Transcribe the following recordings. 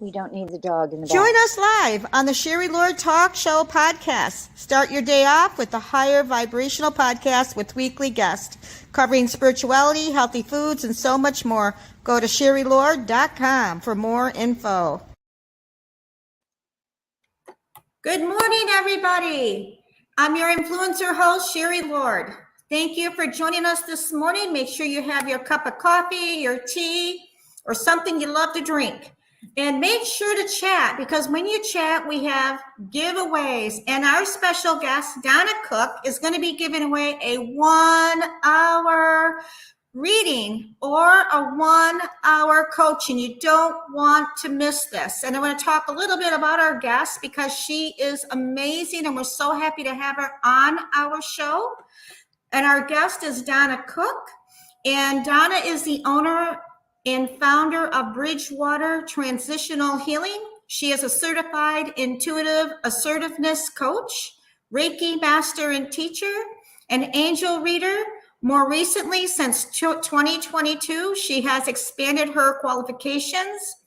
We don't need the dog in the back. Join us live on the Sherry Lord Talk Show podcast. Start your day off with a higher vibrational podcast with weekly guests covering spirituality, healthy foods, and so much more. Go to sherrylord.com for more info. Good morning, everybody. I'm your influencer host, Sherry Lord. Thank you for joining us this morning. Make sure you have your cup of coffee, your tea, or something you love to drink. And make sure to chat, because when you chat, we have giveaways. And our special guest, Donna Cook, is going to be giving away a 1 hour reading or a 1 hour coaching. You don't want to miss this. And I want to talk a little bit about our guest because she is amazing and we're so happy to have her on our show. And our guest is Donna Cook. And Donna is the owner and founder of Bridgewater Transitional Healing. She is a certified intuitive assertiveness coach, Reiki master and teacher, an angel reader. More recently, since 2022, she has expanded her qualifications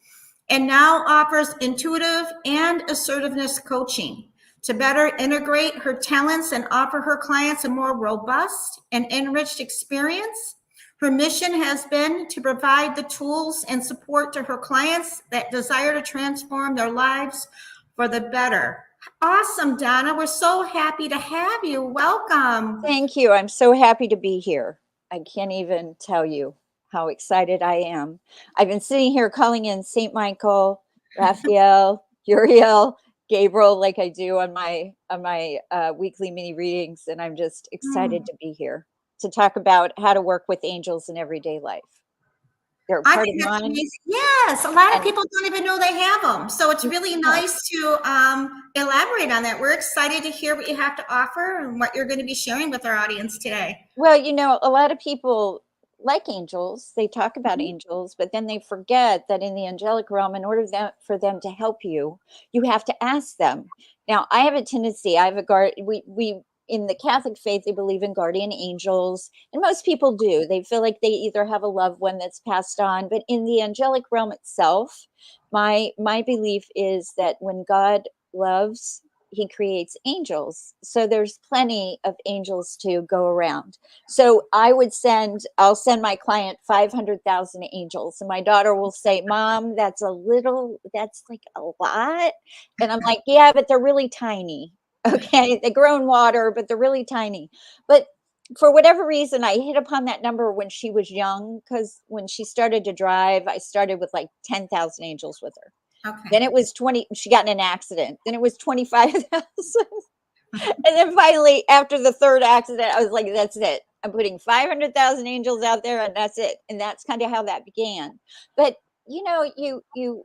and now offers intuitive and assertiveness coaching to better integrate her talents and offer her clients a more robust and enriched experience. Her mission has been to provide the tools and support to her clients that desire to transform their lives for the better. Awesome, Donna. We're so happy to have you. Welcome. Thank you. I'm so happy to be here. I can't even tell you how excited I am. I've been sitting here calling in St. Michael, Raphael, Uriel, Gabriel, like I do on my weekly mini readings, and I'm just excited to be here to talk about how to work with angels in everyday life. They're I part think of that's mine. amazing. Yes, a lot of people don't even know they have them. So it's really nice to elaborate on that. We're excited to hear what you have to offer and what you're going to be sharing with our audience today. Well, a lot of people like angels. They talk about angels, but then they forget that in the angelic realm, in order for them to help you, you have to ask them. Now, I have a tendency. I have a guard. We in the Catholic faith, they believe in guardian angels, and most people do. They feel like they either have a loved one that's passed on, but in the angelic realm itself, my belief is that when God loves, he creates angels. So there's plenty of angels to go around. So I'll send my client 500,000 angels. And my daughter will say, Mom, that's like a lot. And I'm like, yeah, but they're really tiny. Okay. They grow in water, but they're really tiny. But for whatever reason, I hit upon that number when she was young, because when she started to drive, I started with like 10,000 angels with her. Okay. Then it was 20. She got in an accident. Then it was 25,000. And then finally, after the third accident, I was like, that's it. I'm putting 500,000 angels out there and that's it. And that's kind of how that began. But, you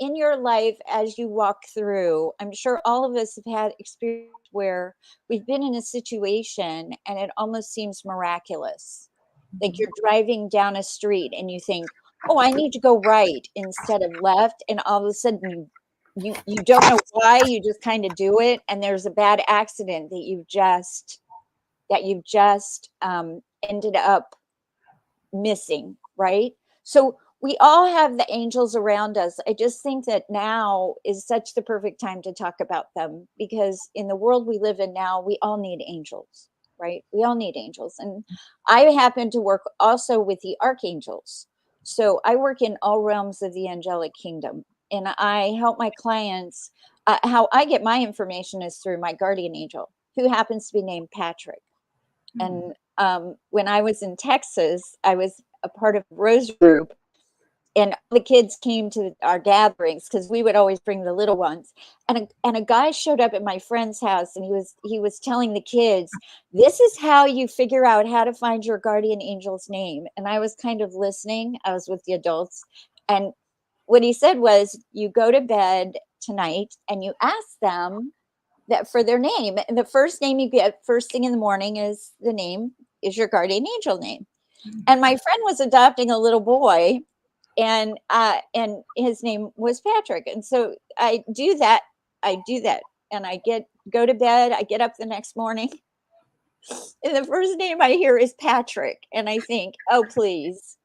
in your life, as you walk through, I'm sure all of us have had experience where we've been in a situation and it almost seems miraculous. Like you're driving down a street and you think, oh, I need to go right instead of left. And all of a sudden you don't know why, you just kind of do it. And there's a bad accident that you've just ended up missing. Right. So we all have the angels around us. I just think that now is such the perfect time to talk about them, because in the world we live in now, we all need angels, right? We all need angels. And I happen to work also with the archangels. So I work in all realms of the angelic kingdom, and I help my clients. How I get my information is through my guardian angel, who happens to be named Patrick. And when I was in Texas, I was a part of Rose Group, and the kids came to our gatherings because we would always bring the little ones. And a guy showed up at my friend's house, and he was telling the kids, this is how you figure out how to find your guardian angel's name. And I was kind of listening. I was with the adults. And what he said was, you go to bed tonight and you ask them that for their name. And the first name you get first thing in the morning is your guardian angel name. And my friend was adopting a little boy, and his name was Patrick. And so I do that, and I go to bed. I get up the next morning, and the first name I hear is Patrick, and I think, oh please,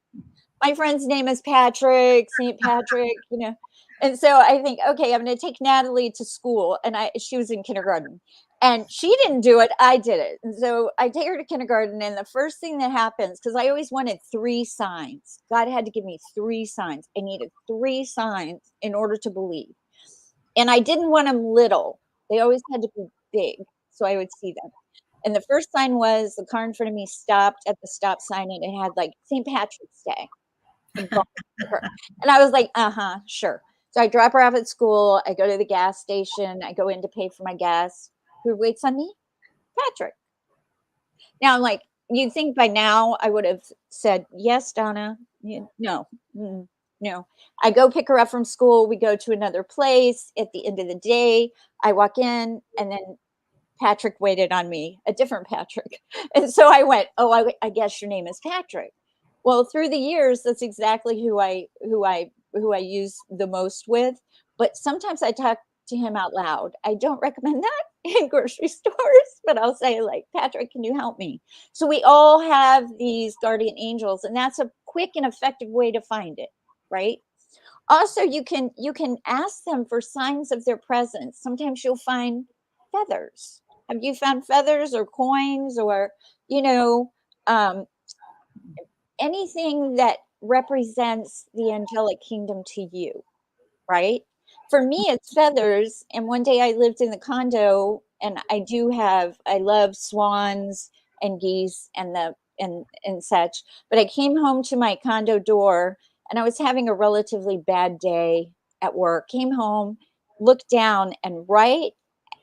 my friend's name is Patrick, St. Patrick, And so I think, okay, I'm going to take Natalie to school. And she was in kindergarten and she didn't do it. I did it. And so I take her to kindergarten. And the first thing that happens, because I always wanted 3 signs, God had to give me 3 signs. I needed 3 signs in order to believe. And I didn't want them little. They always had to be big so I would see them. And the first sign was the car in front of me stopped at the stop sign and it had like St. Patrick's Day and her. And I was like, sure. So I drop her off at school. I go to the gas station. I go in to pay for my gas. Who waits on me? Patrick. Now I'm like, you'd think by now I would have said, yes, Donna. No, no. I go pick her up from school. We go to another place. At the end of the day, I walk in and then Patrick waited on me, a different Patrick. And so I went, oh, I guess your name is Patrick. Well, through the years, that's exactly who I use the most with. But sometimes I talk to him out loud. I don't recommend that in grocery stores, but I'll say like, Patrick, can you help me? So we all have these guardian angels, and that's a quick and effective way to find it, right? Also, you can ask them for signs of their presence. Sometimes you'll find feathers. Have you found feathers or coins or, you know, um, anything that represents the angelic kingdom to you, right? For me, it's feathers. And one day I lived in the condo, and I love swans and geese and such. But I came home to my condo door, and I was having a relatively bad day at work. Came home, looked down, and right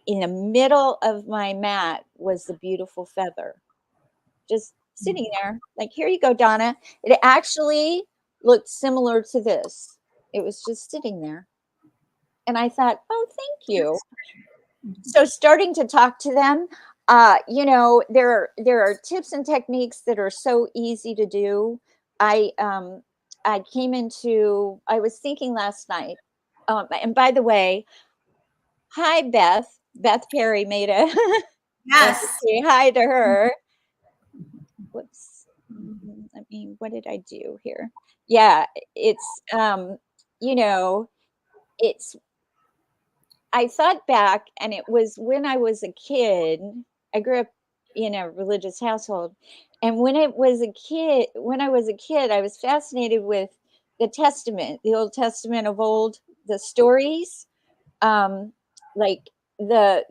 in the middle of my mat was the beautiful feather, just sitting there. Like, here you go, Donna. It actually looked similar to this. It was just sitting there. And I thought, oh, thank you. So starting to talk to them, there are tips and techniques that are so easy to do. I I was thinking last night, and by the way, hi Beth. Beth Perry made a let me Yes. say hi to her. Whoops. What did I do here? Yeah, it's you know, it's I thought back, and it was when I was a kid. I grew up in a religious household, and when I was a kid, I was fascinated with the Testament, the Old Testament of old, the stories, um, like the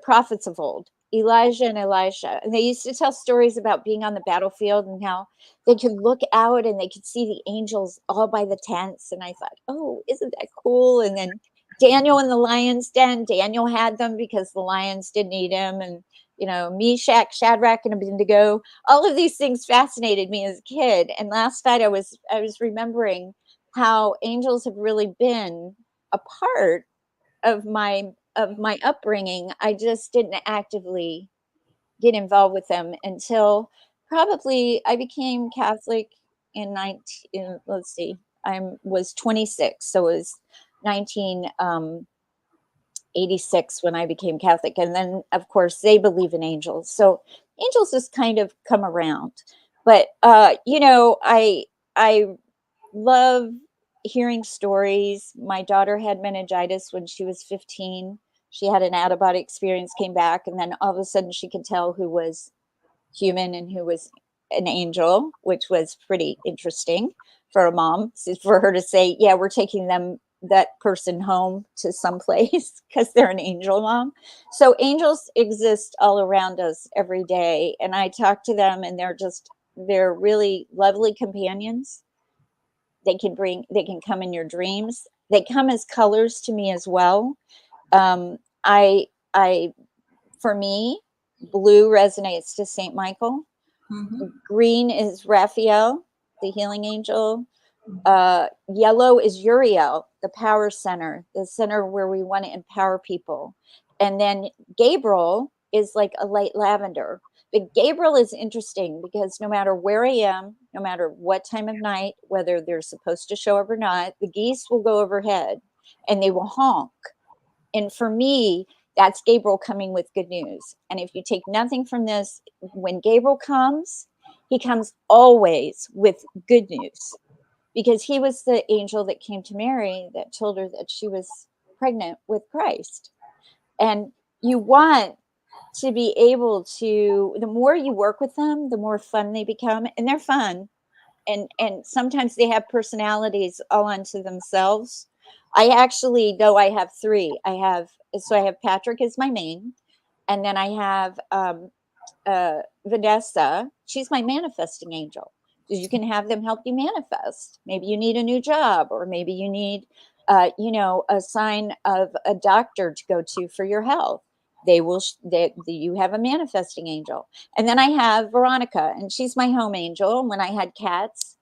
prophets of old, Elijah and Elisha, and they used to tell stories about being on the battlefield and how they could look out and they could see the angels all by the tents. And I thought, oh, isn't that cool? And then Daniel in the lion's den, Daniel had them because the lions didn't eat him, and Meshach, Shadrach, and Abednego. All of these things fascinated me as a kid. And last night I was remembering how angels have really been a part of my upbringing. I just didn't actively get involved with them until probably I became Catholic in 19 let's see, I was 26, so it was 1986 when I became Catholic. And then of course they believe in angels. So angels just kind of come around. But I love hearing stories. My daughter had meningitis when she was 15. She had an out of body experience, came back, and then all of a sudden she could tell who was human and who was an angel, which was pretty interesting for a mom, for her to say, yeah, we're taking that person home to some place because they're an angel, mom. So angels exist all around us every day, and I talk to them, and they're really lovely companions. They can come in your dreams. They come as colors to me as well. I For me, blue resonates to Saint Michael. Mhm. Green is Raphael, the healing angel. Yellow is Uriel, the power center, the center where we want to empower people. And then Gabriel is like a light lavender. But Gabriel is interesting because no matter where I am, no matter what time of night, whether they're supposed to show up or not, the geese will go overhead and they will honk. And for me, that's Gabriel coming with good news. And if you take nothing from this, when Gabriel comes, he comes always with good news. because he was the angel that came to Mary that told her that she was pregnant with Christ. And you want to be able to, the more you work with them, the more fun they become, and they're fun. And sometimes they have personalities all unto themselves. I actually, though I have three, I have Patrick as my main, and then I have Vanessa. She's my manifesting angel. Because you can have them help you manifest. Maybe you need a new job, or maybe you need, a sign of a doctor to go to for your health. They will. You have a manifesting angel, and then I have Veronica, and she's my home angel. And when I had cats,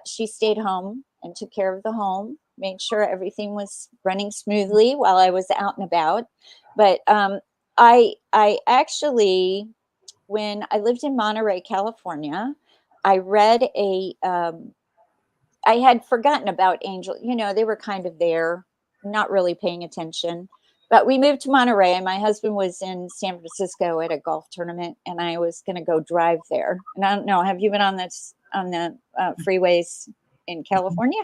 she stayed home and took care of the home, made sure everything was running smoothly while I was out and about. But I actually, when I lived in Monterey, California, I read I had forgotten about angel. They were kind of there, not really paying attention. But we moved to Monterey, and my husband was in San Francisco at a golf tournament, and I was going to go drive there. And I don't know, have you been on the freeways in California?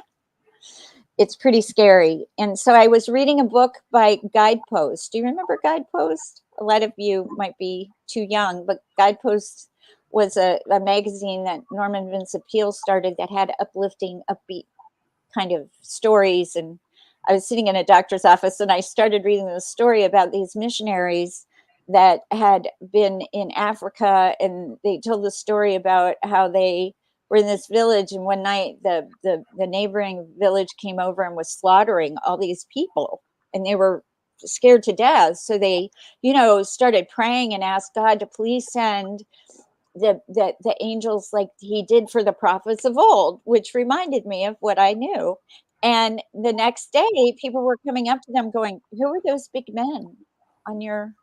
It's pretty scary. And so I was reading a book by Guidepost. Do you remember Guidepost? A lot of you might be too young, but Guidepost was a magazine that Norman Vincent Peale started that had uplifting, upbeat kind of stories. And I was sitting in a doctor's office, and I started reading the story about these missionaries that had been in Africa, and they told the story about how they were in this village, and one night the neighboring village came over and was slaughtering all these people, and they were scared to death. So they, started praying and asked God to please send the angels like he did for the prophets of old, which reminded me of what I knew. And the next day, people were coming up to them going, "Who are those big men on your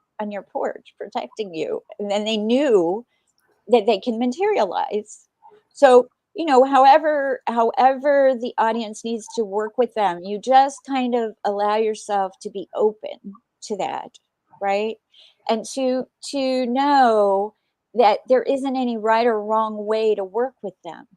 porch protecting you?" And then they knew that they can materialize. So, however the audience needs to work with them, you just kind of allow yourself to be open to that, right? And to know that there isn't any right or wrong way to work with them.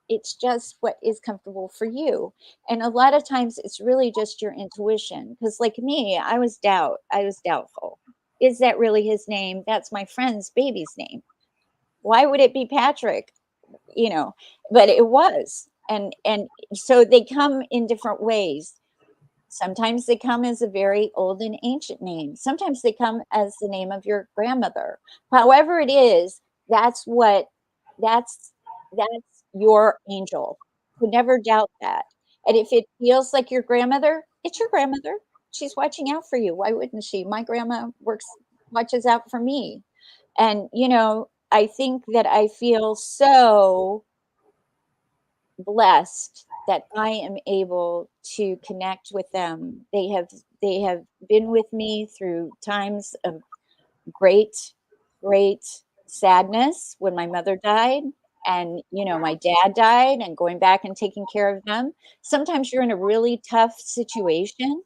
It's just what is comfortable for you. And a lot of times it's really just your intuition. Because like me, I was doubtful. Is that really his name? That's my friend's baby's name. Why would it be Patrick? You know, but it was. And so they come in different ways. Sometimes they come as a very old and ancient name. Sometimes they come as the name of your grandmother. However it is, that's that's your angel. So never doubt that. And if it feels like your grandmother, it's your grandmother. She's watching out for you. Why wouldn't she? My grandma watches out for me. And I think that I feel so blessed that I am able to connect with them. They have been with me through times of great, great sadness when my mother died, and my dad died, and going back and taking care of them. Sometimes you're in a really tough situation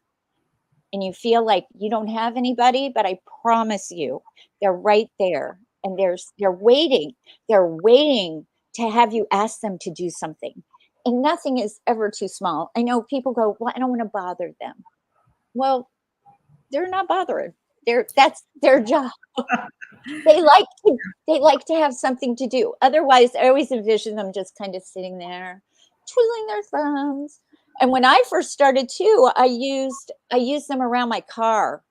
and you feel like you don't have anybody, but I promise you, they're right there, and they're waiting. They're waiting to have you ask them to do something. And nothing is ever too small. I know people go, "Well, I don't want to bother them." Well, they're not bothering. That's their job. They like to have something to do. Otherwise, I always envision them just kind of sitting there, twiddling their thumbs. And when I first started too, I used them around my car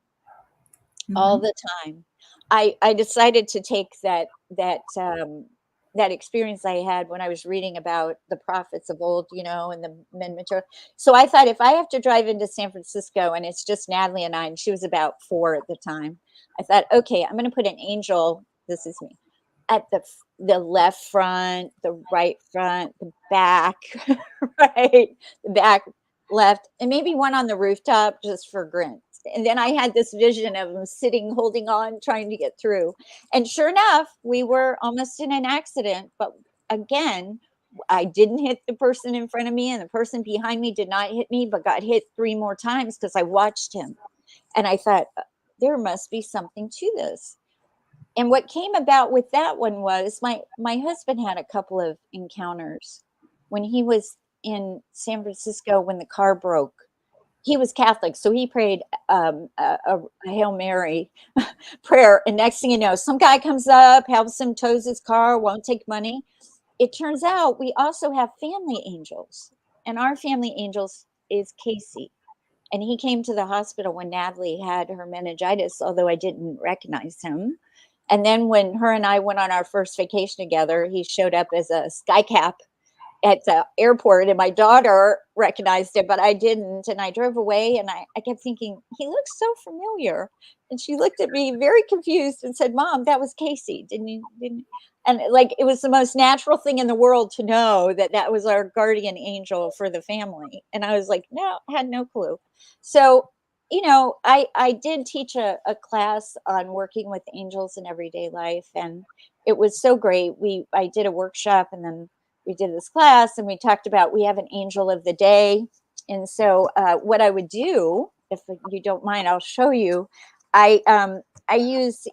all Mhm. the time. I decided to take that experience I had when I was reading about the prophets of old, and the men mature. So I thought, if I have to drive into San Francisco and it's just Natalie and I, and she was about 4 at the time, I thought, okay, I'm going to put an angel. This is me at the left front, the right front, the back, right, the back left, and maybe one on the rooftop just for grins. And then I had this vision of them sitting, holding on, trying to get through. And sure enough, we were almost in an accident. But again, I didn't hit the person in front of me, and the person behind me did not hit me, but got hit 3 more times because I watched him. And I thought, there must be something to this. And what came about with that one was my husband had a couple of encounters when he was in San Francisco when the car broke. He was Catholic, so he prayed a Hail Mary prayer. And next thing you know, some guy comes up, helps him, tows his car, won't take money. It turns out we also have family angels, and our family angels is Casey. And he came to the hospital when Natalie had her meningitis, although I didn't recognize him. And then when her and I went on our first vacation together, he showed up as a sky cap at the airport, and my daughter recognized it, but I didn't. And I drove away, and I kept thinking, he looks so familiar. And she looked at me very confused and said, Mom, that was Casey. Didn't you? And like, it was the most natural thing in the world to know that that was our guardian angel for the family. And I was like, no, I had no clue. So, I did teach a class on working with angels in everyday life. And it was so great. I did a workshop, and then we did this class, and we talked about, we have an angel of the day. And so what I would do, if you don't mind, I'll show you. I use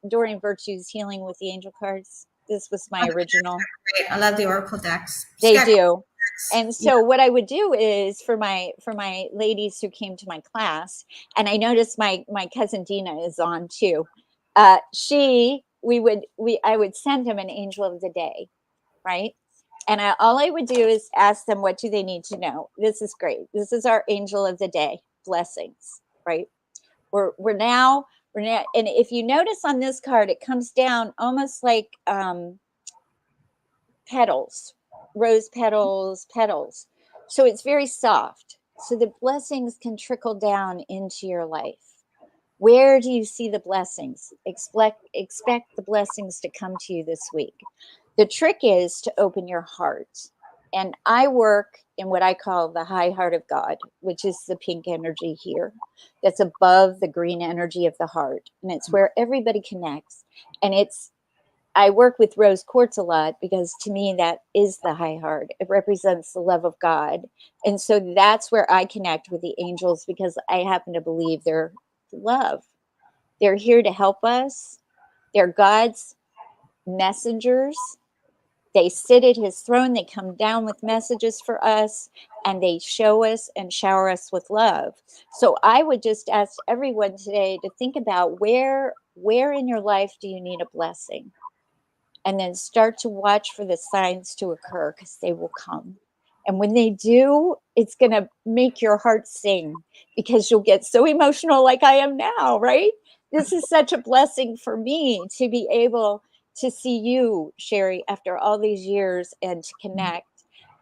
Doreen Virtue's Healing with the Angel cards. This was my original. Great. I love the Oracle decks. They Sketch do. decks. And so what I would do is, for my ladies who came to my class, and I noticed my cousin Dina is on too. I would send them an angel of the day, right? And all I would do is ask them, what do they need to know? This is great. This is our angel of the day. Blessings, right? We're now, and if you notice on this card, it comes down almost like petals, rose petals. So it's very soft. So the blessings can trickle down into your life. Where do you see the blessings? Expect the blessings to come to you this week. The trick is to open your heart. And I work in what I call the high heart of God, which is the pink energy here, that's above the green energy of the heart. And it's where everybody connects. And I work with rose quartz a lot, because to me, that is the high heart. It represents the love of God. And so that's where I connect with the angels, because I happen to believe they're love. They're here to help us. They're God's messengers. They sit at his throne. They come down with messages for us, and they show us and shower us with love. So I would just ask everyone today to think about where in your life do you need a blessing? And then start to watch for the signs to occur, because they will come. And when they do, it's going to make your heart sing, because you'll get so emotional like I am now, right? This is such a blessing for me to be able to see you, Sherry, after all these years, and to connect,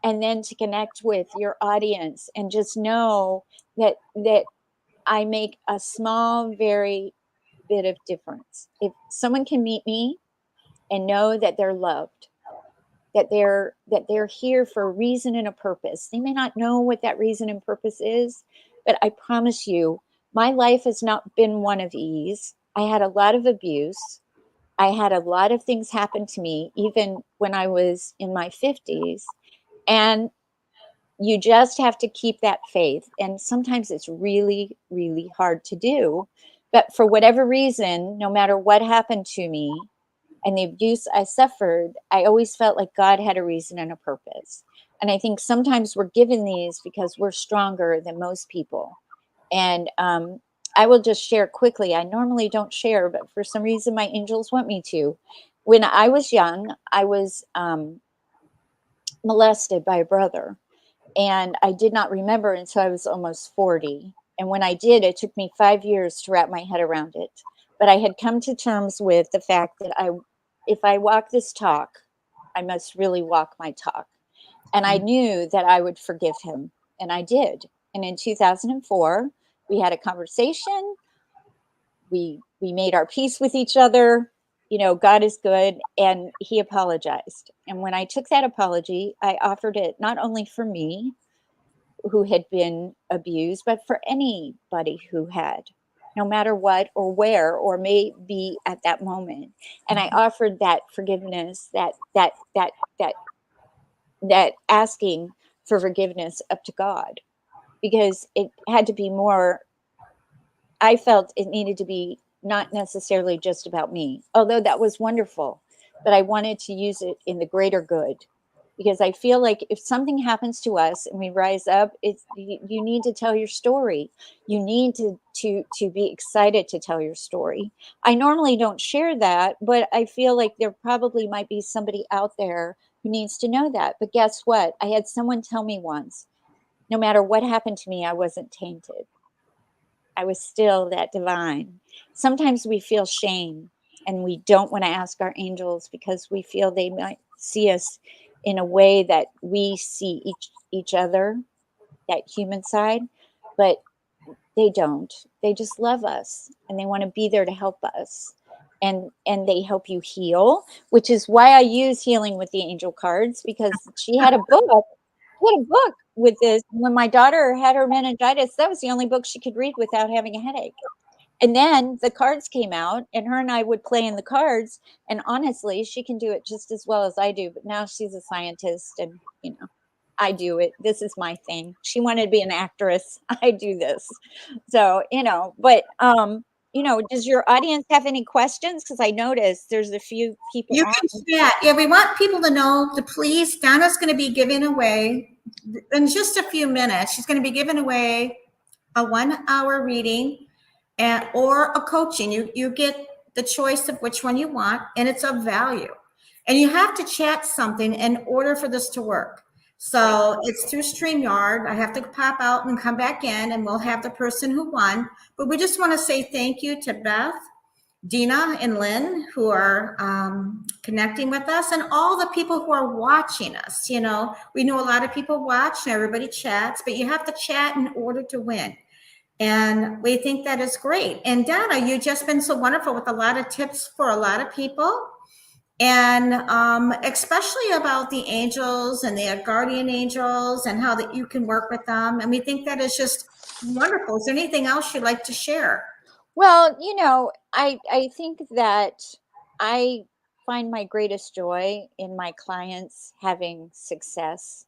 and then to connect with your audience, and just know that I make a small, very bit of difference. If someone can meet me and know that they're loved, that they're here for a reason and a purpose. They may not know what that reason and purpose is, but I promise you, my life has not been one of ease. I had a lot of abuse. I had a lot of things happen to me, even when I was in my 50s. And you just have to keep that faith. And sometimes it's really, really hard to do. But for whatever reason, no matter what happened to me, and the abuse I suffered, I always felt like God had a reason and a purpose. And I think sometimes we're given these because we're stronger than most people. And I will just share quickly. I normally don't share, but for some reason, my angels want me to. When I was young, I was molested by a brother. And I did not remember until I was almost 40. And when I did, it took me 5 years to wrap my head around it. But I had come to terms with the fact that if I walk this talk, I must really walk my talk. And I knew that I would forgive him. And I did. And in 2004, we had a conversation. We made our peace with each other. God is good. And he apologized. And when I took that apology, I offered it not only for me, who had been abused, but for anybody who had, no matter what or where or may be at that moment. And I offered that forgiveness, that asking for forgiveness up to God, because it had to be more. I felt it needed to be not necessarily just about me, although that was wonderful, but I wanted to use it in the greater good. because I feel like if something happens to us and we rise up, you need to tell your story. You need to be excited to tell your story. I normally don't share that, but I feel like there probably might be somebody out there who needs to know that. But guess what? I had someone tell me once, no matter what happened to me, I wasn't tainted. I was still that divine. Sometimes we feel shame and we don't want to ask our angels because we feel they might see us in a way that we see each other, that human side, but they don't. They just love us and they want to be there to help us. And they help you heal, which is why I use healing with the angel cards, because she had a book with this. When my daughter had her meningitis, that was the only book she could read without having a headache. And then the cards came out, and her and I would play in the cards. And honestly, she can do it just as well as I do. But now she's a scientist, and I do it. This is my thing. She wanted to be an actress. I do this. So, does your audience have any questions? Because I noticed there's a few people You on. can chat. Yeah, we want people to know to please. Donna's going to be giving away in just a few minutes. She's going to be giving away a 1 hour reading or a coaching. You get the choice of which one you want, and it's of value. And you have to chat something in order for this to work. So it's through StreamYard. I have to pop out and come back in, and we'll have the person who won. But we just want to say thank you to Beth, Dina, and Lynn, who are connecting with us, and all the people who are watching us. We know a lot of people watch and everybody chats, but you have to chat in order to win. And we think that is great. And Donna, you've just been so wonderful with a lot of tips for a lot of people. And especially about the angels and the guardian angels and how that you can work with them. And we think that is just wonderful. Is there anything else you'd like to share? Well, I think that I find my greatest joy in my clients having success.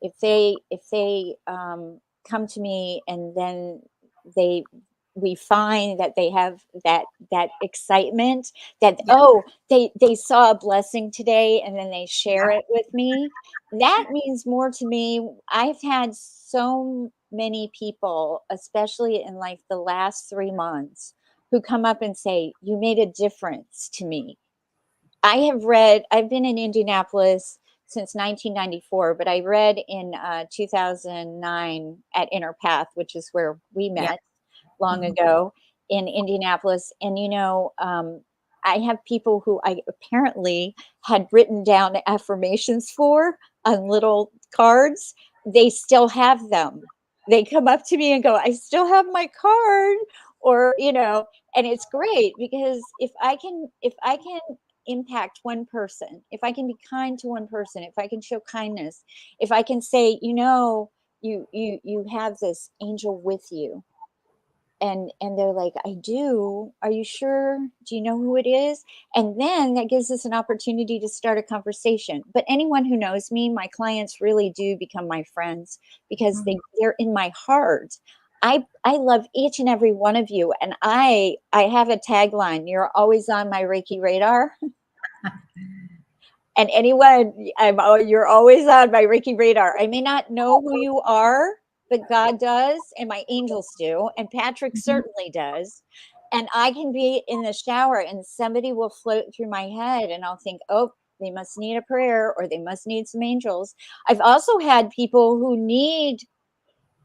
If they come to me and then they we find that they have that excitement, that Yeah. they saw a blessing today and then they share it with me, that means more to me. I've had so many people, especially in like the last 3 months, who come up and say, you made a difference to me. I've been in Indianapolis since 1994, but I read in 2009 at Inner Path, which is where we Yeah. met long Mhm. ago in Indianapolis. And, I have people who I apparently had written down affirmations for on little cards. They still have them. They come up to me and go, I still have my card. Or, and it's great because if I can impact one person, if I can be kind to one person, if I can show kindness, if I can say, you have this angel with you, and they're like, I do. Are you sure? Do you know who it is? And then that gives us an opportunity to start a conversation. But anyone who knows me, my clients really do become my friends because Mhm. they're in my heart. I love each and every one of you, and I have a tagline: you're always on my Reiki radar. And anyone, you're always on my Reiki radar. I may not know who you are, but God does, and my angels do, and Patrick Mhm. certainly does. And I can be in the shower and somebody will float through my head, and I'll think, oh, they must need a prayer or they must need some angels. I've also had people who need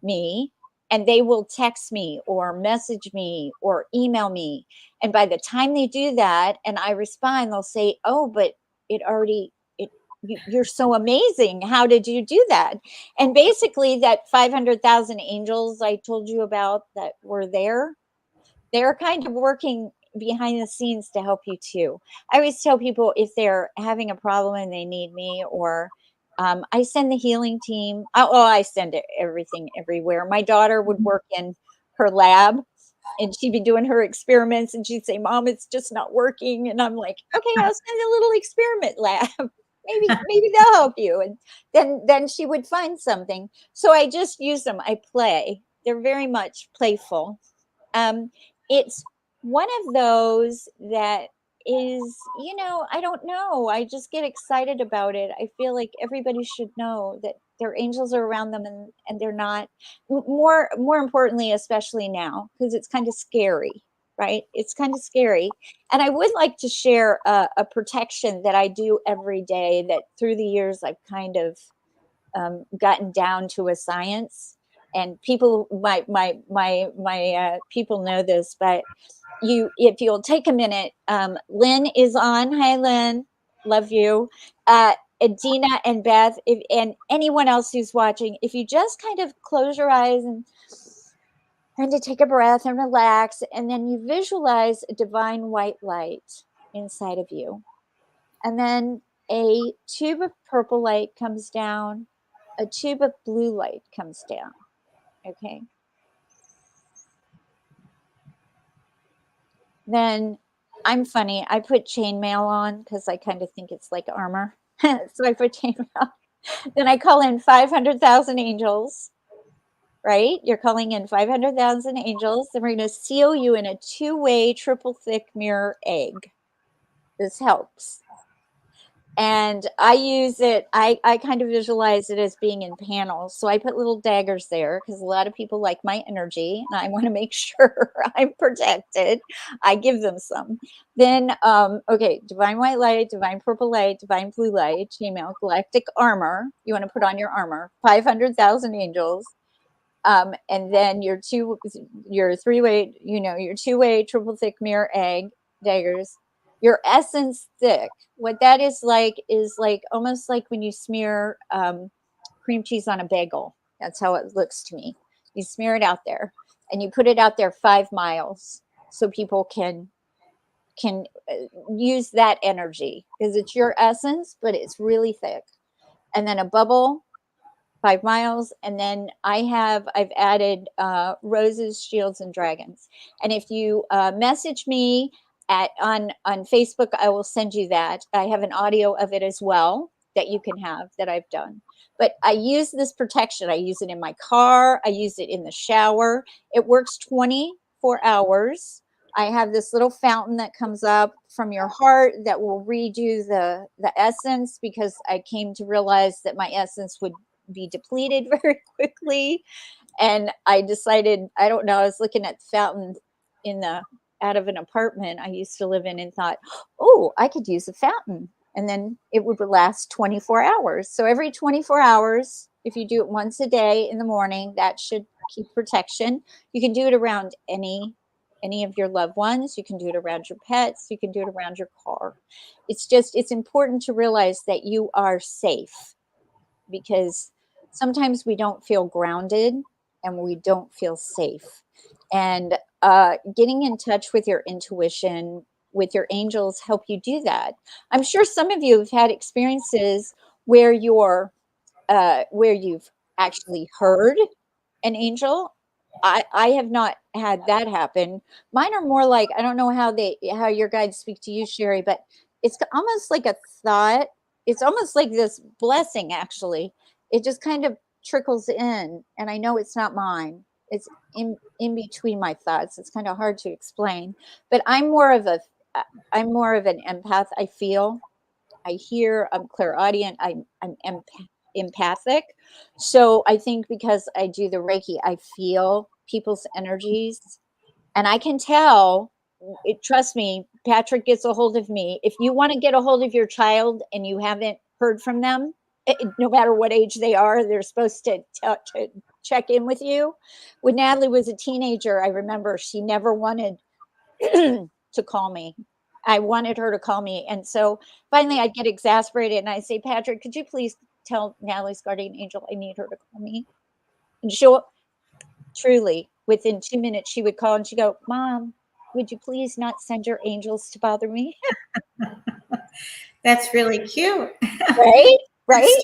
me, and they will text me or message me or email me. And by the time they do that and I respond, they'll say, oh, but it already, you're so amazing. How did you do that? And basically, that 500,000 angels I told you about that were there, they're kind of working behind the scenes to help you too. I always tell people if they're having a problem and they need me, or I send the healing team. I send everything everywhere. My daughter would work in her lab and she'd be doing her experiments and she'd say, Mom, it's just not working. And I'm like, okay, I'll send a little experiment lab. Maybe they'll help you. And then she would find something. So I just use them. I play. They're very much playful. um, it's one of those that is, I don't know. I just get excited about it. I feel like everybody should know that their angels are around them, and they're not, more importantly, especially now, because it's kind of scary, right? It's kind of scary. And I would like to share a protection that I do every day that through the years I've kind of gotten down to a science. And people, my people know this, but if you'll take a minute, Lynn is on. Hi, Lynn, love you. Adina and Beth, and anyone else who's watching, if you just kind of close your eyes and to take a breath and relax, and then you visualize a divine white light inside of you, and then a tube of purple light comes down, a tube of blue light comes down. Okay. Then I'm funny. I put chainmail on because I kind of think it's like armor. So I put chainmail. Then I call in 500,000 angels, right? You're calling in 500,000 angels. Then we're going to seal you in a 2-way triple thick mirror egg. This helps. And I use it, I kind of visualize it as being in panels. So I put little daggers there because a lot of people like my energy and I want to make sure I'm protected. I give them some. Then, okay, divine white light, divine purple light, divine blue light, chainmail, galactic armor. You want to put on your armor, 500,000 angels. And then your 3-way, your 2-way triple thick mirror egg daggers, your essence thick. What that is like almost like when you smear cream cheese on a bagel. That's how it looks to me. You smear it out there and you put it out there 5 miles so people can use that energy because it's your essence, but it's really thick. And then a bubble, 5 miles. And then I've added roses, shields, and dragons. And if you message me on Facebook, I will send you that. I have an audio of it as well that you can have that I've done. But I use this protection. I use it in my car. I use it in the shower. It works 24 hours. I have this little fountain that comes up from your heart that will redo the essence because I came to realize that my essence would be depleted very quickly. And I decided, I don't know, I was looking at the fountain out of an apartment I used to live in and thought, oh, I could use a fountain. And then it would last 24 hours. So every 24 hours, if you do it once a day in the morning, that should keep protection. You can do it around any of your loved ones. You can do it around your pets. You can do it around your car. It's important to realize that you are safe because sometimes we don't feel grounded and we don't feel safe. And getting in touch with your intuition, with your angels, help you do that. I'm sure some of you have had experiences where where you've actually heard an angel. I have not had that happen. Mine are more like, I don't know how your guides speak to you, Sherry, but it's almost like a thought. It's almost like this blessing, actually. It just kind of trickles in, and I know it's not mine. It's in between my thoughts. It's kind of hard to explain, but I'm more of an empath. I feel, I hear, I'm clairaudient, I'm empathic. So I think because I do the Reiki, I feel people's energies and I can tell. Trust me, Patrick gets a hold of me. If you want to get a hold of your child and you haven't heard from them, no matter what age they are, they're supposed to check in with you. When Natalie was a teenager, I remember she never wanted to call me. I wanted her to call me. And so finally I'd get exasperated and I say, Patrick, could you please tell Natalie's guardian angel I need her to call me? And she'll truly, within 2 minutes, she would call and she'd go, Mom, would you please not send your angels to bother me? That's really cute. Right? Right?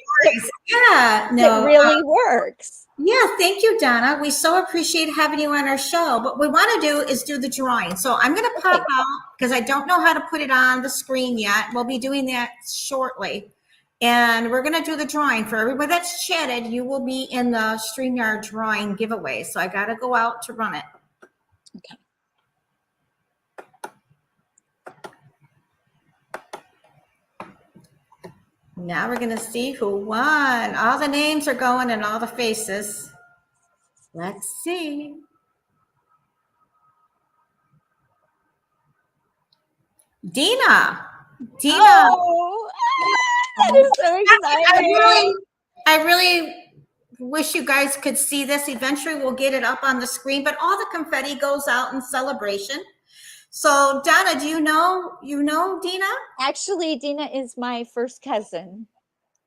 Yeah, It no. really works. Yeah, thank you, Donna. We so appreciate having you on our show. What we want to do is do the drawing. So I'm going to pop out because I don't know how to put it on the screen yet. We'll be doing that shortly. And we're going to do the drawing. For everybody that's chatted, you will be in the StreamYard drawing giveaway. So I got to go out to run it. Okay. Now we're going to see who won. All the names are going and all the faces. Let's see. Dina. Oh, that is so exciting. I really wish you guys could see this. Eventually we'll get it up on the screen, but all the confetti goes out in celebration. So Donna, do you know Dina? Actually, Dina is my first cousin.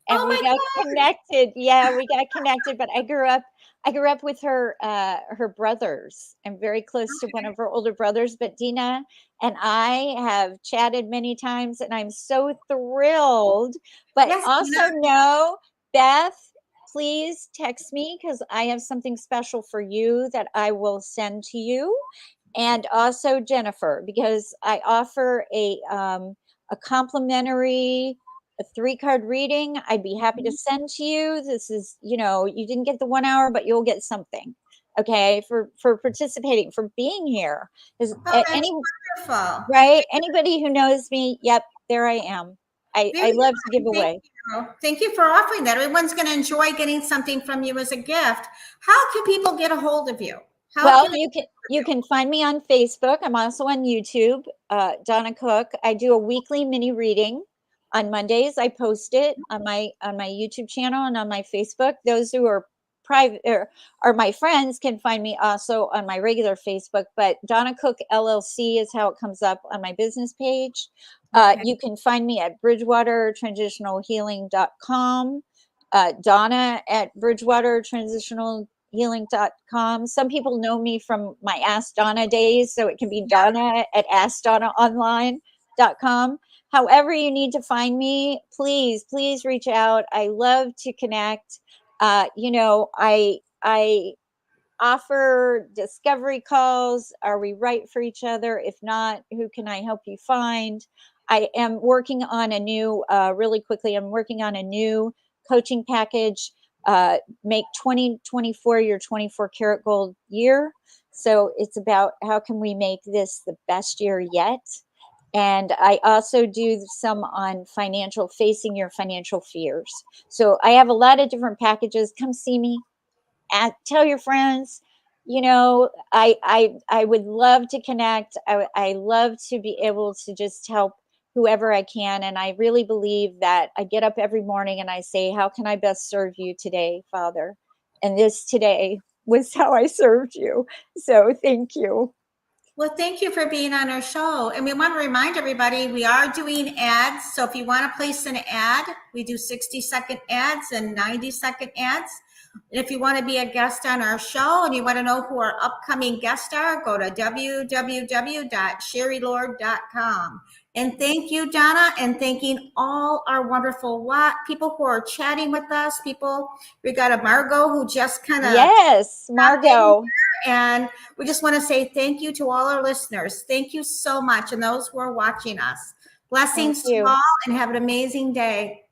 And Oh we my got God. connected. Yeah, we got connected, but I grew up with her brothers. I'm very close to one of her older brothers, but Dina and I have chatted many times and I'm so thrilled. But Yes, also Dina. know, Beth, please text me because I have something special for you that I will send to you. And also Jennifer, because I offer a complimentary a 3-card reading. I'd be happy to send to you. This is, you didn't get the 1 hour, but you'll get something. Okay, for participating, for being here. Is Oh, that's any wonderful. right? Anybody who knows me, yep, there I am. I Very love to give good. away. Thank you for offering that. Everyone's going to enjoy getting something from you as a gift. How can people get a hold of you? How Well, can you can find me on Facebook. I'm also on YouTube, Donna Cook. I do a weekly mini reading on Mondays. I post it on my YouTube channel and on my Facebook. Those who are private or my friends can find me also on my regular Facebook. But Donna Cook LLC is how it comes up on my business page. Okay. You can find me at Bridgewater transitionalhealing.com. Donna at Bridgewater Transitional healing.com. Some people know me from my Ask Donna days, so it can be Donna at askdonnaonline.com. However you need to find me, please reach out. I love to connect. I offer discovery calls. Are we right for each other? If not, who can I help you find? I am working on a new, really quickly, I'm working on a new coaching package. Make 2024 your 24 karat gold year. So it's about how can we make this the best year yet? And I also do some on facing your financial fears. So I have a lot of different packages. Come see me. Tell your friends. I would love to connect. I love to be able to just help whoever I can. And I really believe that I get up every morning and I say, how can I best serve you today, Father? And this today was how I served you. So thank you. Well, thank you for being on our show. And we want to remind everybody we are doing ads. So if you want to place an ad, we do 60-second ads and 90-second ads. And if you want to be a guest on our show and you want to know who our upcoming guests are, go to www.sherrylord.com. And thank you, Donna, and thanking all our wonderful people who are chatting with us. We got a Margot who just kind of Yes, Margot. and we just want to say thank you to all our listeners. Thank you so much. And those who are watching us. Blessings to all and have an amazing day.